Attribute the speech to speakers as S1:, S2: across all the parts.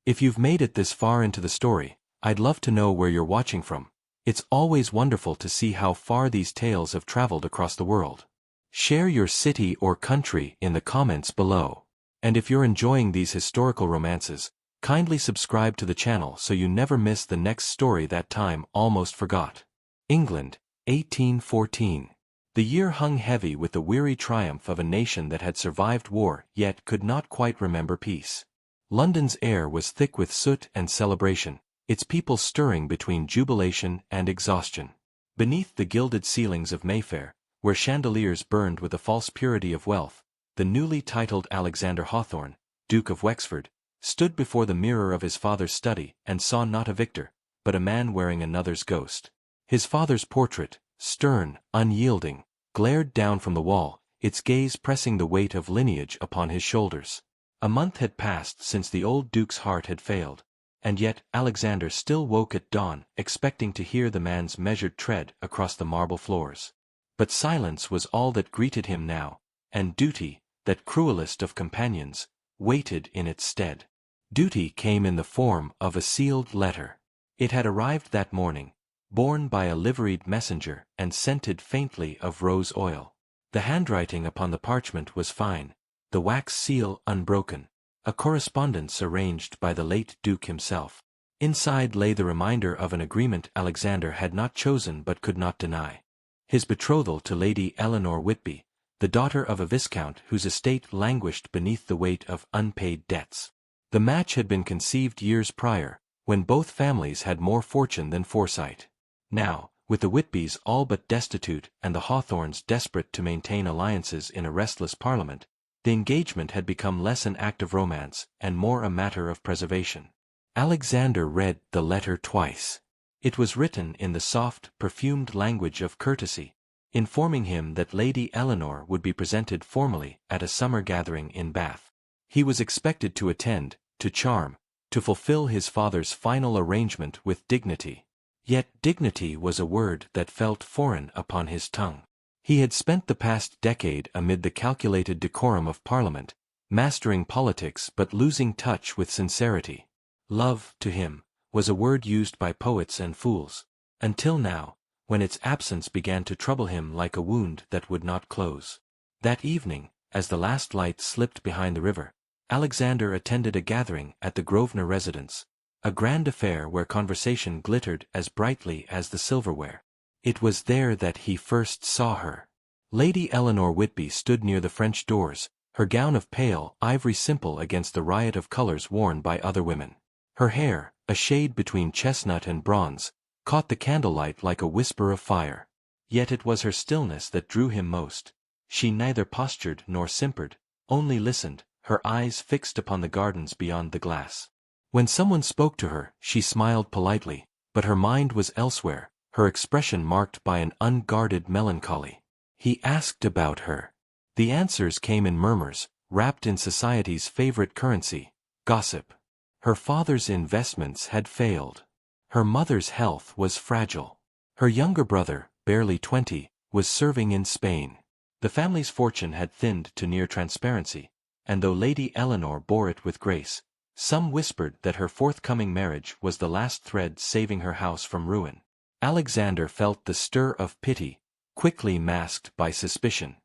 S1: If you've made it this far into the story, I'd love to know where you're watching from. It's always wonderful to see how far these tales have traveled across the world. Share your city or country in the comments below. And if you're enjoying these historical romances, kindly subscribe to the channel so you never miss the next story that time almost forgot. England, 1814. The year hung heavy with the weary triumph of a nation that had survived war yet could not quite remember peace. London's air was thick with soot and celebration, its people stirring between jubilation and exhaustion. Beneath the gilded ceilings of Mayfair, where chandeliers burned with the false purity of wealth, the newly titled Alexander Hawthorne, Duke of Wexford, stood before the mirror of his father's study and saw not a victor, but a man wearing another's ghost. His father's portrait, stern, unyielding, glared down from the wall, its gaze pressing the weight of lineage upon his shoulders. A month had passed since the old duke's heart had failed, and yet Alexander still woke at dawn expecting to hear the man's measured tread across the marble floors. But silence was all that greeted him now, and duty, that cruelest of companions, waited in its stead. Duty came in the form of a sealed letter. It had arrived that morning, borne by a liveried messenger and scented faintly of rose oil. The handwriting upon the parchment was fine, the wax seal unbroken, a correspondence arranged by the late Duke himself. Inside lay the reminder of an agreement Alexander had not chosen but could not deny. His betrothal to Lady Eleanor Whitby, the daughter of a viscount whose estate languished beneath the weight of unpaid debts. The match had been conceived years prior, when both families had more fortune than foresight. Now, with the Whitbys all but destitute and the Hawthornes desperate to maintain alliances in a restless parliament, the engagement had become less an act of romance and more a matter of preservation. Alexander read the letter twice. It was written in the soft, perfumed language of courtesy, informing him that Lady Eleanor would be presented formally at a summer gathering in Bath. He was expected to attend, to charm, to fulfill his father's final arrangement with dignity. Yet dignity was a word that felt foreign upon his tongue. He had spent the past decade amid the calculated decorum of Parliament, mastering politics but losing touch with sincerity. Love, to him, was a word used by poets and fools, until now, when its absence began to trouble him like a wound that would not close. That evening, as the last light slipped behind the river, Alexander attended a gathering at the Grosvenor residence, a grand affair where conversation glittered as brightly as the silverware. It was there that he first saw her. Lady Eleanor Whitby stood near the French doors, her gown of pale ivory simple against the riot of colors worn by other women. Her hair, a shade between chestnut and bronze, caught the candlelight like a whisper of fire. Yet it was her stillness that drew him most. She neither postured nor simpered, only listened, her eyes fixed upon the gardens beyond the glass. When someone spoke to her, she smiled politely, but her mind was elsewhere, her expression marked by an unguarded melancholy. He asked about her. The answers came in murmurs, wrapped in society's favorite currency, gossip. Her father's investments had failed. Her mother's health was fragile. Her younger brother, barely 20, was serving in Spain. The family's fortune had thinned to near transparency, and though Lady Eleanor bore it with grace, some whispered that her forthcoming marriage was the last thread saving her house from ruin. Alexander felt the stir of pity, quickly masked by suspicion.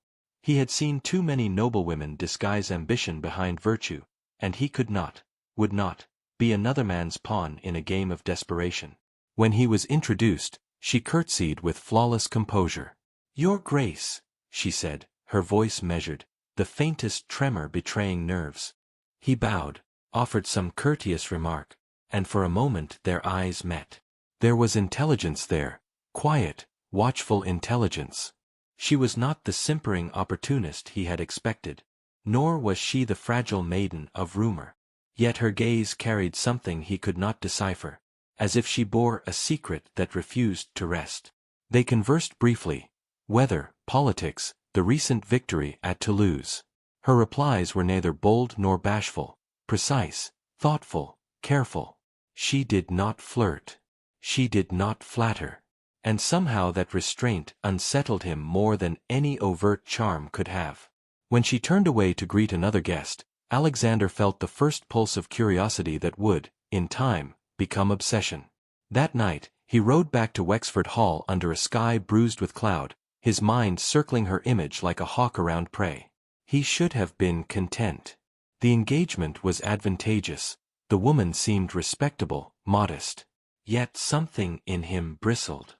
S1: He had seen too many noblewomen disguise ambition behind virtue, and he could not, would not, be another man's pawn in a game of desperation. When he was introduced, she curtsied with flawless composure. "Your Grace," she said, her voice measured, the faintest tremor betraying nerves. He bowed, offered some courteous remark, and for a moment their eyes met. There was intelligence there, quiet, watchful intelligence. She was not the simpering opportunist he had expected, nor was she the fragile maiden of rumor. Yet her gaze carried something he could not decipher, as if she bore a secret that refused to rest. They conversed briefly, weather, politics, the recent victory at Toulouse. Her replies were neither bold nor bashful, precise, thoughtful, careful. She did not flirt. She did not flatter. And somehow that restraint unsettled him more than any overt charm could have. When she turned away to greet another guest, Alexander felt the first pulse of curiosity that would, in time, become obsession. That night, he rode back to Wexford Hall under a sky bruised with cloud, his mind circling her image like a hawk around prey. He should have been content. The engagement was advantageous. The woman seemed respectable, modest. Yet something in him bristled.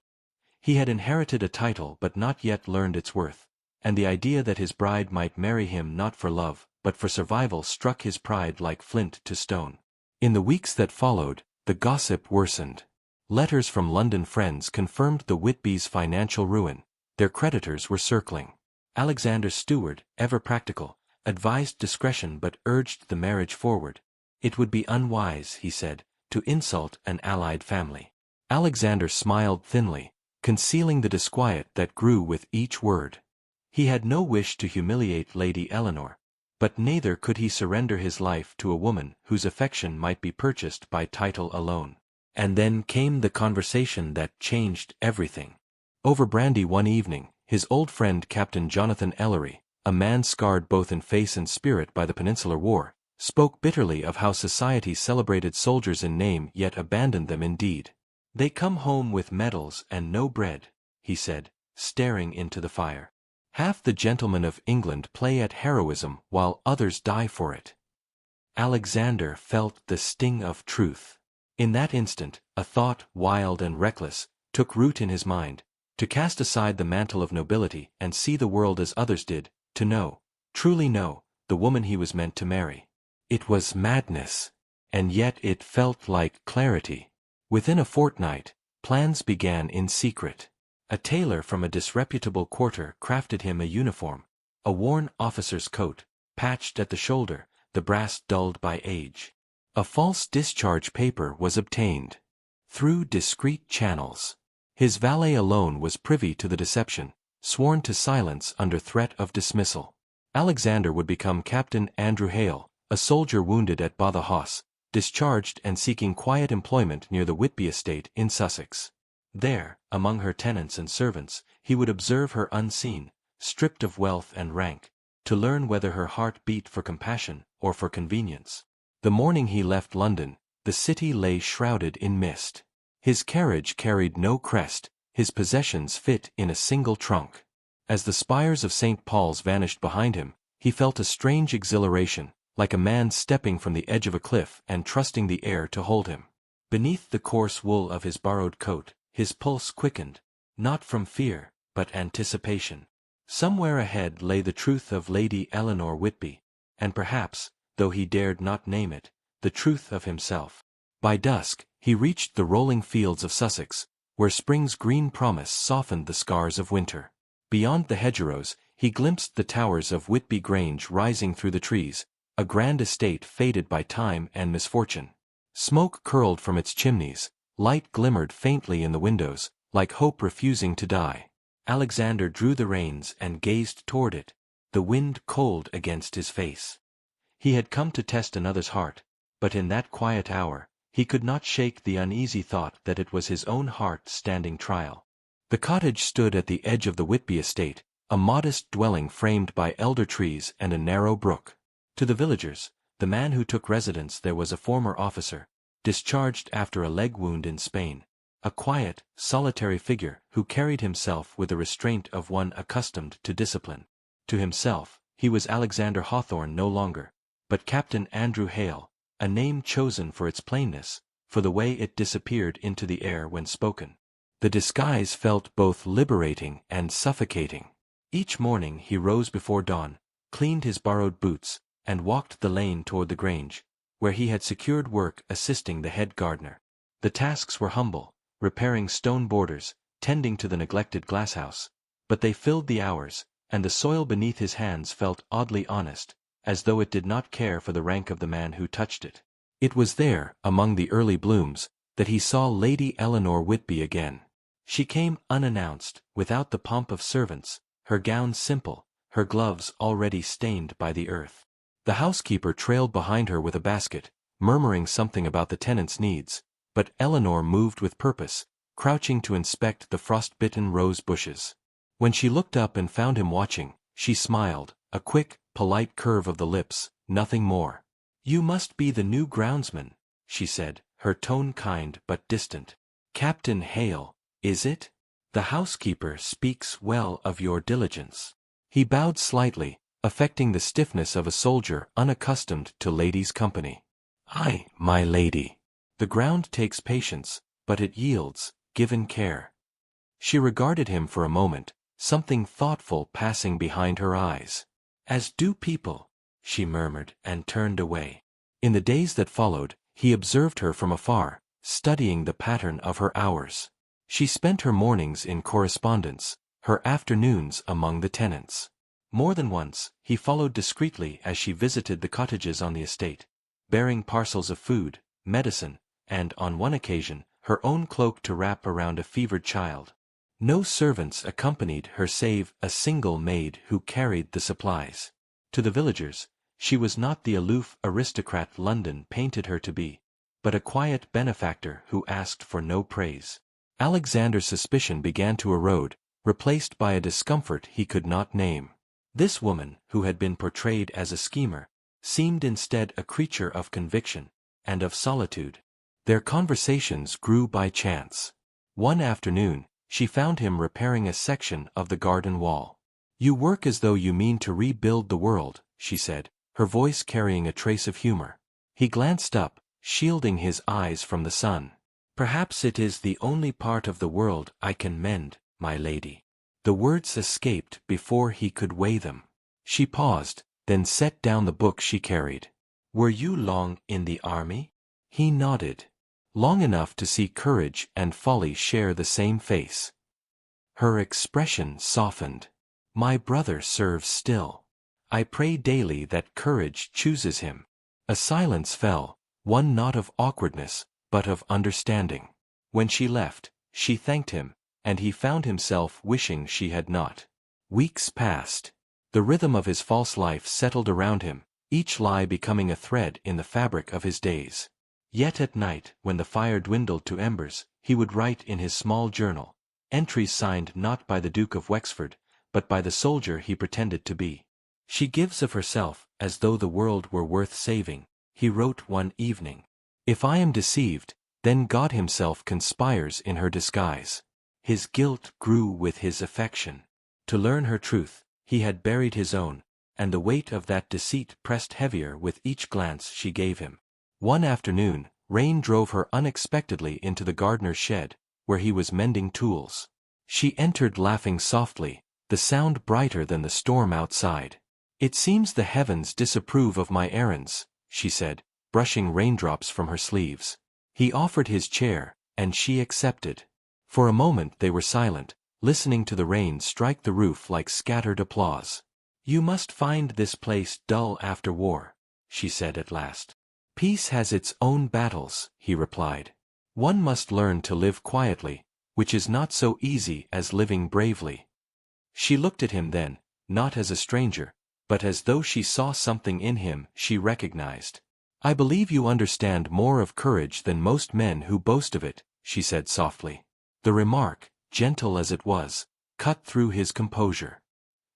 S1: He had inherited a title but not yet learned its worth, and the idea that his bride might marry him not for love, but for survival struck his pride like flint to stone. In the weeks that followed, the gossip worsened. Letters from London friends confirmed the Whitbys' financial ruin. Their creditors were circling. Alexander's steward, ever practical, advised discretion but urged the marriage forward. It would be unwise, he said, to insult an allied family. Alexander smiled thinly, concealing the disquiet that grew with each word. He had no wish to humiliate Lady Eleanor, but neither could he surrender his life to a woman whose affection might be purchased by title alone. And then came the conversation that changed everything. Over brandy one evening, his old friend Captain Jonathan Ellery, a man scarred both in face and spirit by the Peninsular War, spoke bitterly of how society celebrated soldiers in name yet abandoned them in deed. "They come home with medals and no bread," he said, staring into the fire. "Half the gentlemen of England play at heroism while others die for it." Alexander felt the sting of truth. In that instant, a thought, wild and reckless, took root in his mind: to cast aside the mantle of nobility and see the world as others did, to know, truly know, the woman he was meant to marry. It was madness, and yet it felt like clarity. Within a fortnight, plans began in secret. A tailor from a disreputable quarter crafted him a uniform, a worn officer's coat, patched at the shoulder, the brass dulled by age. A false discharge paper was obtained. Through discreet channels. His valet alone was privy to the deception, sworn to silence under threat of dismissal. Alexander would become Captain Andrew Hale, a soldier wounded at Badajoz, discharged and seeking quiet employment near the Whitby estate in Sussex. There, among her tenants and servants, he would observe her unseen, stripped of wealth and rank, to learn whether her heart beat for compassion or for convenience. The morning he left London, the city lay shrouded in mist. His carriage carried no crest, his possessions fit in a single trunk. As the spires of St. Paul's vanished behind him, he felt a strange exhilaration, like a man stepping from the edge of a cliff and trusting the air to hold him. Beneath the coarse wool of his borrowed coat, his pulse quickened, not from fear, but anticipation. Somewhere ahead lay the truth of Lady Eleanor Whitby, and perhaps, though he dared not name it, the truth of himself. By dusk, he reached the rolling fields of Sussex, where spring's green promise softened the scars of winter. Beyond the hedgerows, he glimpsed the towers of Whitby Grange rising through the trees, a grand estate fated by time and misfortune. Smoke curled from its chimneys, light glimmered faintly in the windows, like hope refusing to die. Alexander drew the reins and gazed toward it, the wind cold against his face. He had come to test another's heart, but in that quiet hour, he could not shake the uneasy thought that it was his own heart standing trial. The cottage stood at the edge of the Whitby estate, a modest dwelling framed by elder trees and a narrow brook. To the villagers, the man who took residence there was a former officer, discharged after a leg wound in Spain, a quiet, solitary figure who carried himself with the restraint of one accustomed to discipline. To himself, he was Alexander Hawthorne no longer, but Captain Andrew Hale, a name chosen for its plainness, for the way it disappeared into the air when spoken. The disguise felt both liberating and suffocating. Each morning he rose before dawn, cleaned his borrowed boots, and walked the lane toward the Grange, where he had secured work assisting the head gardener. The tasks were humble, repairing stone borders, tending to the neglected glasshouse, but they filled the hours, and the soil beneath his hands felt oddly honest, as though it did not care for the rank of the man who touched it. It was there, among the early blooms, that he saw Lady Eleanor Whitby again. She came unannounced, without the pomp of servants, her gown simple, her gloves already stained by the earth. The housekeeper trailed behind her with a basket, murmuring something about the tenant's needs, but Eleanor moved with purpose, crouching to inspect the frost-bitten rose bushes. When she looked up and found him watching, she smiled, a quick, polite curve of the lips, nothing more. "You must be the new groundsman," she said, her tone kind but distant. "Captain Hale, is it? The housekeeper speaks well of your diligence." He bowed slightly, affecting the stiffness of a soldier unaccustomed to ladies' company. "Aye, my lady. The ground takes patience, but it yields, given care." She regarded him for a moment, something thoughtful passing behind her eyes. "As do people," she murmured and turned away. In the days that followed, he observed her from afar, studying the pattern of her hours. She spent her mornings in correspondence, her afternoons among the tenants. More than once, he followed discreetly as she visited the cottages on the estate, bearing parcels of food, medicine, and, on one occasion, her own cloak to wrap around a fevered child. No servants accompanied her save a single maid who carried the supplies. To the villagers, she was not the aloof aristocrat London painted her to be, but a quiet benefactor who asked for no praise. Alexander's suspicion began to erode, replaced by a discomfort he could not name. This woman, who had been portrayed as a schemer, seemed instead a creature of conviction, and of solitude. Their conversations grew by chance. One afternoon, she found him repairing a section of the garden wall. "You work as though you mean to rebuild the world," she said, her voice carrying a trace of humor. He glanced up, shielding his eyes from the sun. "Perhaps it is the only part of the world I can mend, my lady." The words escaped before he could weigh them. She paused, then set down the book she carried. "Were you long in the army?" He nodded. "Long enough to see courage and folly share the same face." Her expression softened. "My brother serves still. I pray daily that courage chooses him." A silence fell, one not of awkwardness, but of understanding. When she left, she thanked him, and he found himself wishing she had not. Weeks passed. The rhythm of his false life settled around him, each lie becoming a thread in the fabric of his days. Yet at night, when the fire dwindled to embers, he would write in his small journal, entries signed not by the Duke of Wexford, but by the soldier he pretended to be. "She gives of herself, as though the world were worth saving," he wrote one evening. "If I am deceived, then God himself conspires in her disguise." His guilt grew with his affection. To learn her truth, he had buried his own, and the weight of that deceit pressed heavier with each glance she gave him. One afternoon, rain drove her unexpectedly into the gardener's shed, where he was mending tools. She entered laughing softly, the sound brighter than the storm outside. "It seems the heavens disapprove of my errands," she said, brushing raindrops from her sleeves. He offered his chair, and she accepted. For a moment they were silent, listening to the rain strike the roof like scattered applause. "You must find this place dull after war," she said at last. "Peace has its own battles," he replied. "One must learn to live quietly, which is not so easy as living bravely." She looked at him then, not as a stranger, but as though she saw something in him she recognized. "I believe you understand more of courage than most men who boast of it," she said softly. The remark, gentle as it was, cut through his composure.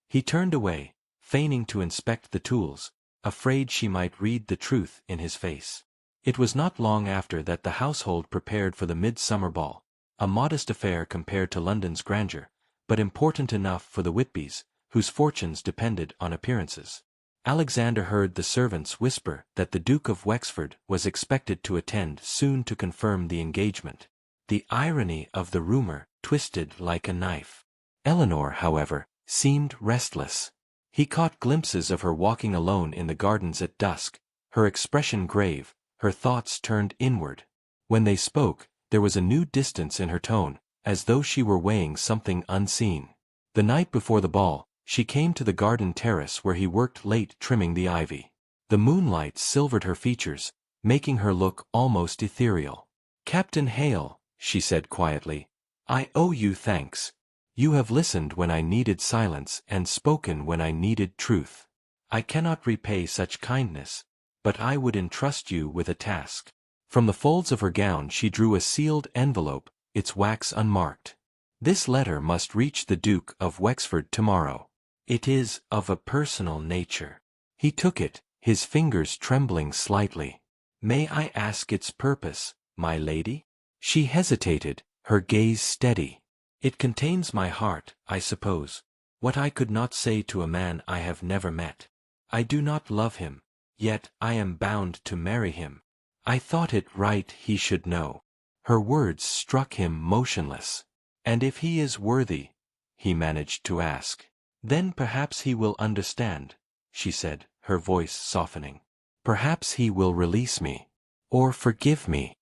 S1: He turned away, feigning to inspect the tools, afraid she might read the truth in his face. It was not long after that the household prepared for the midsummer ball, a modest affair compared to London's grandeur, but important enough for the Whitbys, whose fortunes depended on appearances. Alexander heard the servants whisper that the Duke of Wexford was expected to attend soon to confirm the engagement. The irony of the rumor twisted like a knife. Eleanor, however, seemed restless. He caught glimpses of her walking alone in the gardens at dusk, her expression grave, her thoughts turned inward. When they spoke, there was a new distance in her tone, as though she were weighing something unseen. The night before the ball, she came to the garden terrace where he worked late trimming the ivy. The moonlight silvered her features, making her look almost ethereal. "Captain Hale," she said quietly, "I owe you thanks. You have listened when I needed silence and spoken when I needed truth. I cannot repay such kindness, but I would entrust you with a task." From the folds of her gown she drew a sealed envelope, its wax unmarked. "This letter must reach the Duke of Wexford tomorrow. It is of a personal nature." He took it, his fingers trembling slightly. "May I ask its purpose, my lady?" She hesitated, her gaze steady. "It contains my heart, I suppose, what I could not say to a man I have never met. I do not love him, yet I am bound to marry him. I thought it right he should know." Her words struck him motionless. "And if he is worthy?" he managed to ask. "Then perhaps he will understand," she said, her voice softening. "Perhaps he will release me. Or forgive me."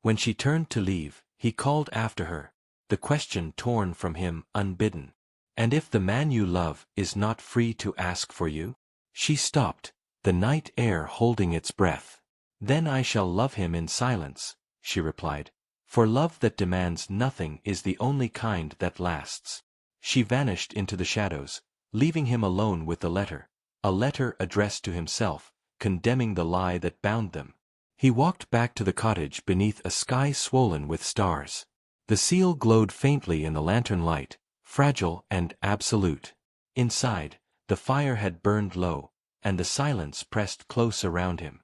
S1: When she turned to leave, he called after her, the question torn from him unbidden. "And if the man you love is not free to ask for you?" She stopped, the night air holding its breath. "Then I shall love him in silence," she replied. "For love that demands nothing is the only kind that lasts." She vanished into the shadows, leaving him alone with the letter, a letter addressed to himself, condemning the lie that bound them. He walked back to the cottage beneath a sky swollen with stars. The seal glowed faintly in the lantern light, fragile and absolute. Inside, the fire had burned low, and the silence pressed close around him.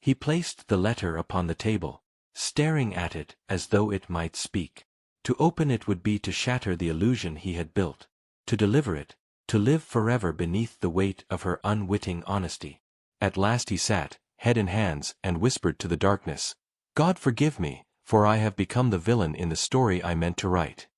S1: He placed the letter upon the table, staring at it as though it might speak. To open it would be to shatter the illusion he had built. To deliver it, to live forever beneath the weight of her unwitting honesty. At last he sat, head in hands, and whispered to the darkness, "God forgive me, for I have become the villain in the story I meant to write."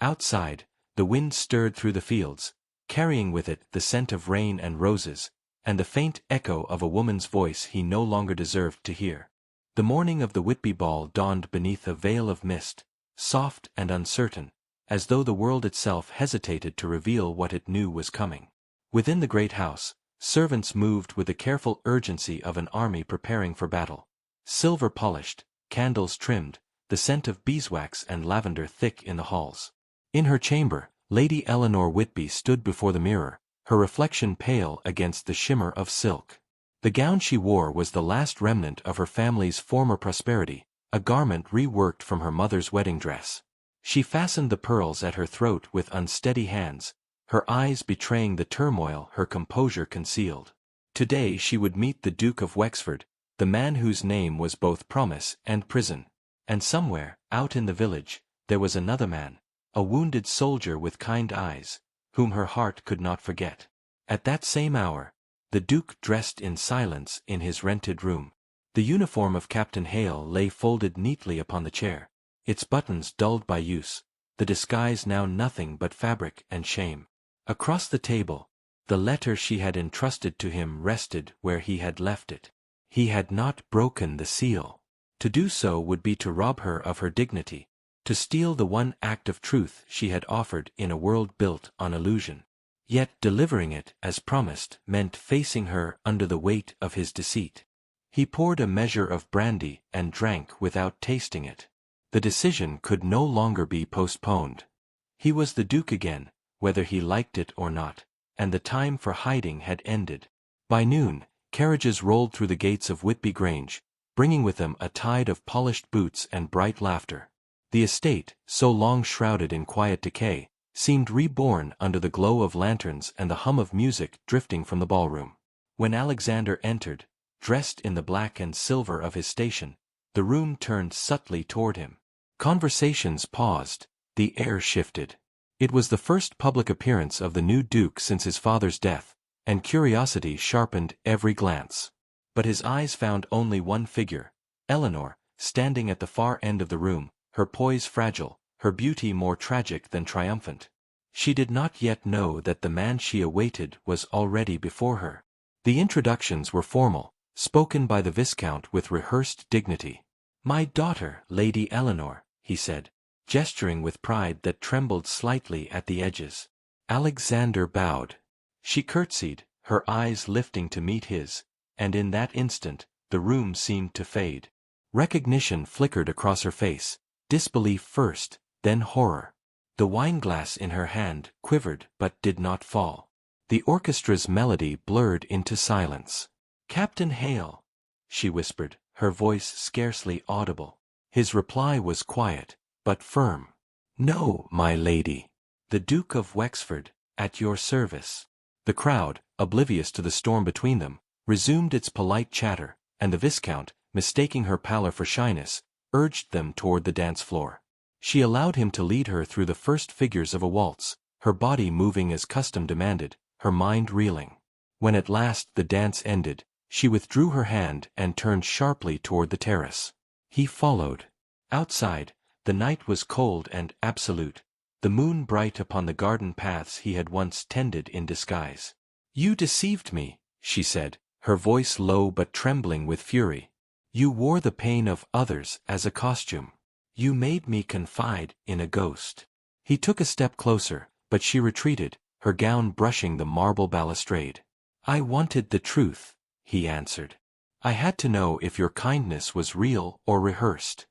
S1: Outside, the wind stirred through the fields, carrying with it the scent of rain and roses, and the faint echo of a woman's voice he no longer deserved to hear. The morning of the Whitby ball dawned beneath a veil of mist, soft and uncertain, as though the world itself hesitated to reveal what it knew was coming. Within the great house, servants moved with the careful urgency of an army preparing for battle. Silver polished, candles trimmed, the scent of beeswax and lavender thick in the halls. In her chamber, Lady Eleanor Whitby stood before the mirror, her reflection pale against the shimmer of silk. The gown she wore was the last remnant of her family's former prosperity, a garment reworked from her mother's wedding dress. She fastened the pearls at her throat with unsteady hands, her eyes betraying the turmoil her composure concealed. Today she would meet the Duke of Wexford, the man whose name was both promise and prison. And somewhere, out in the village, there was another man, a wounded soldier with kind eyes, whom her heart could not forget. At that same hour, the Duke dressed in silence in his rented room. The uniform of Captain Hale lay folded neatly upon the chair, its buttons dulled by use, the disguise now nothing but fabric and shame. Across the table, the letter she had entrusted to him rested where he had left it. He had not broken the seal. To do so would be to rob her of her dignity, to steal the one act of truth she had offered in a world built on illusion. Yet delivering it, as promised, meant facing her under the weight of his deceit. He poured a measure of brandy and drank without tasting it. The decision could no longer be postponed. He was the Duke again, whether he liked it or not, and the time for hiding had ended. By noon, carriages rolled through the gates of Whitby Grange, bringing with them a tide of polished boots and bright laughter. The estate, so long shrouded in quiet decay, seemed reborn under the glow of lanterns and the hum of music drifting from the ballroom. When Alexander entered, dressed in the black and silver of his station, the room turned subtly toward him. Conversations paused, the air shifted. It was the first public appearance of the new Duke since his father's death, and curiosity sharpened every glance. But his eyes found only one figure, Eleanor, standing at the far end of the room, her poise fragile, her beauty more tragic than triumphant. She did not yet know that the man she awaited was already before her. The introductions were formal, spoken by the Viscount with rehearsed dignity. "My daughter, Lady Eleanor," he said, gesturing with pride that trembled slightly at the edges. Alexander bowed. She curtsied, her eyes lifting to meet his, and in that instant, the room seemed to fade. Recognition flickered across her face, disbelief first, then horror. The wineglass in her hand quivered but did not fall. The orchestra's melody blurred into silence. "Captain Hale," she whispered, her voice scarcely audible. His reply was quiet, but firm. "No, my lady. The Duke of Wexford, at your service." The crowd, oblivious to the storm between them, resumed its polite chatter, and the Viscount, mistaking her pallor for shyness, urged them toward the dance floor. She allowed him to lead her through the first figures of a waltz, her body moving as custom demanded, her mind reeling. When at last the dance ended, she withdrew her hand and turned sharply toward the terrace. He followed. Outside, the night was cold and absolute, the moon bright upon the garden paths he had once tended in disguise. "You deceived me," she said, her voice low but trembling with fury. "You wore the pain of others as a costume. You made me confide in a ghost." He took a step closer, but she retreated, her gown brushing the marble balustrade. "I wanted the truth," he answered. "I had to know if your kindness was real or rehearsed."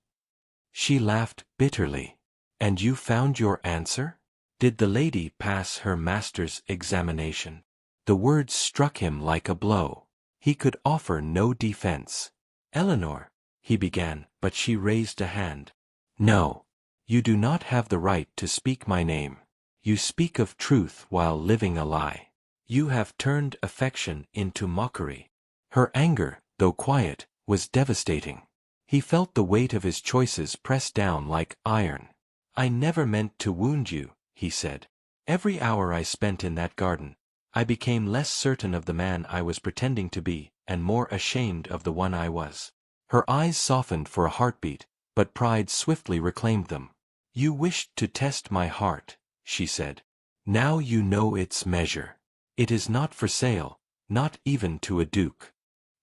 S1: She laughed bitterly. "And you found your answer? Did the lady pass her master's examination?" The words struck him like a blow. He could offer no defense. "Eleanor," he began, but she raised a hand. "No. You do not have the right to speak my name. You speak of truth while living a lie. You have turned affection into mockery." Her anger, though quiet, was devastating. He felt the weight of his choices press down like iron. "I never meant to wound you," he said. "Every hour I spent in that garden, I became less certain of the man I was pretending to be, and more ashamed of the one I was." Her eyes softened for a heartbeat, but pride swiftly reclaimed them. "You wished to test my heart," she said. "Now you know its measure. It is not for sale, not even to a duke."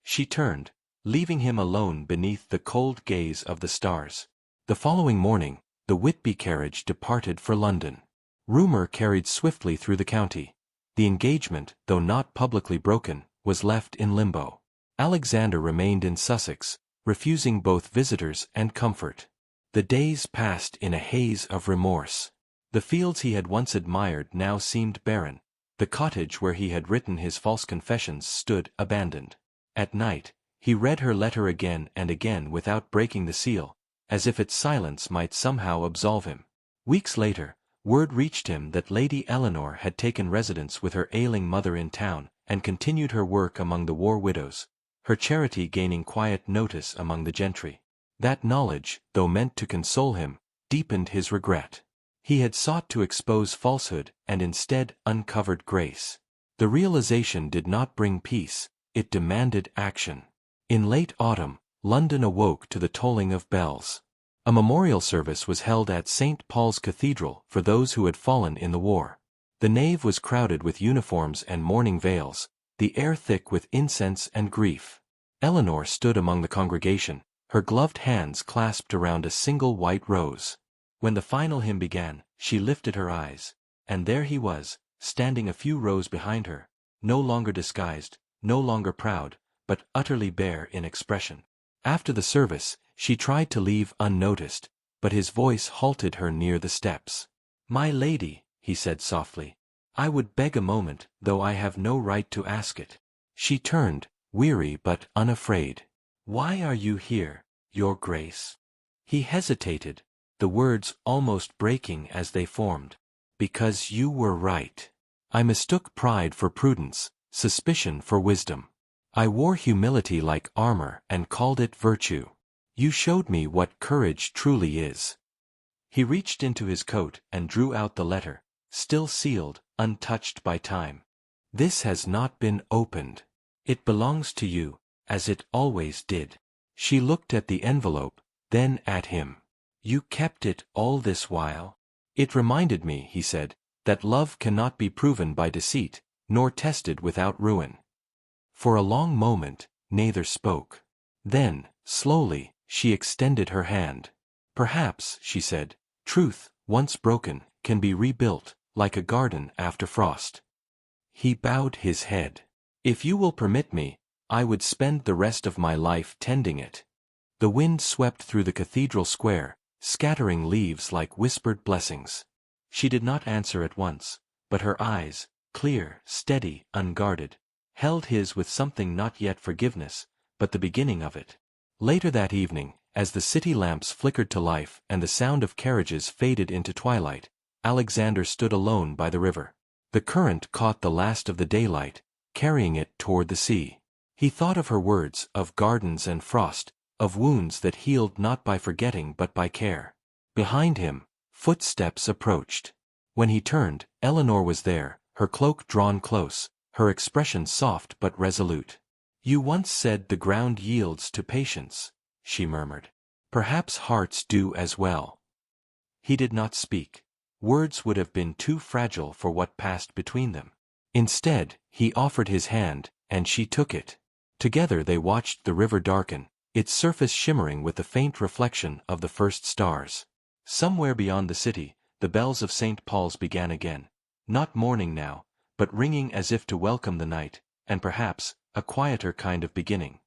S1: She turned, leaving him alone beneath the cold gaze of the stars. The following morning, the Whitby carriage departed for London. Rumor carried swiftly through the county. The engagement, though not publicly broken, was left in limbo. Alexander remained in Sussex, refusing both visitors and comfort. The days passed in a haze of remorse. The fields he had once admired now seemed barren. The cottage where he had written his false confessions stood abandoned. At night, he read her letter again and again without breaking the seal, as if its silence might somehow absolve him. Weeks later, word reached him that Lady Eleanor had taken residence with her ailing mother in town, and continued her work among the war widows, her charity gaining quiet notice among the gentry. That knowledge, though meant to console him, deepened his regret. He had sought to expose falsehood and instead uncovered grace. The realization did not bring peace, it demanded action. In late autumn, London awoke to the tolling of bells. A memorial service was held at St. Paul's Cathedral for those who had fallen in the war. The nave was crowded with uniforms and mourning veils, the air thick with incense and grief. Eleanor stood among the congregation, her gloved hands clasped around a single white rose. When the final hymn began, she lifted her eyes, and there he was, standing a few rows behind her, no longer disguised, no longer proud, but utterly bare in expression. After the service, she tried to leave unnoticed, but his voice halted her near the steps. "My lady," he said softly, "I would beg a moment, though I have no right to ask it." She turned, weary but unafraid. "Why are you here, Your Grace?" He hesitated, the words almost breaking as they formed. "Because you were right. I mistook pride for prudence, suspicion for wisdom. I wore humility like armor and called it virtue. You showed me what courage truly is." He reached into his coat and drew out the letter, still sealed, untouched by time. "This has not been opened. It belongs to you, as it always did." She looked at the envelope, then at him. "You kept it all this while?" "It reminded me," he said, "that love cannot be proven by deceit, nor tested without ruin." For a long moment, neither spoke. Then, slowly, she extended her hand. "Perhaps," she said, "truth, once broken, can be rebuilt, like a garden after frost." He bowed his head. "If you will permit me, I would spend the rest of my life tending it." The wind swept through the cathedral square, scattering leaves like whispered blessings. She did not answer at once, but her eyes, clear, steady, unguarded, held his with something not yet forgiveness, but the beginning of it. Later that evening, as the city lamps flickered to life and the sound of carriages faded into twilight, Alexander stood alone by the river. The current caught the last of the daylight, carrying it toward the sea. He thought of her words, of gardens and frost, of wounds that healed not by forgetting but by care. Behind him, footsteps approached. When he turned, Eleanor was there, her cloak drawn close, her expression soft but resolute. "You once said the ground yields to patience," she murmured. "Perhaps hearts do as well." He did not speak. Words would have been too fragile for what passed between them. Instead, he offered his hand, and she took it. Together they watched the river darken, its surface shimmering with the faint reflection of the first stars. Somewhere beyond the city, the bells of St. Paul's began again, not morning now, but ringing as if to welcome the night, and perhaps, a quieter kind of beginning.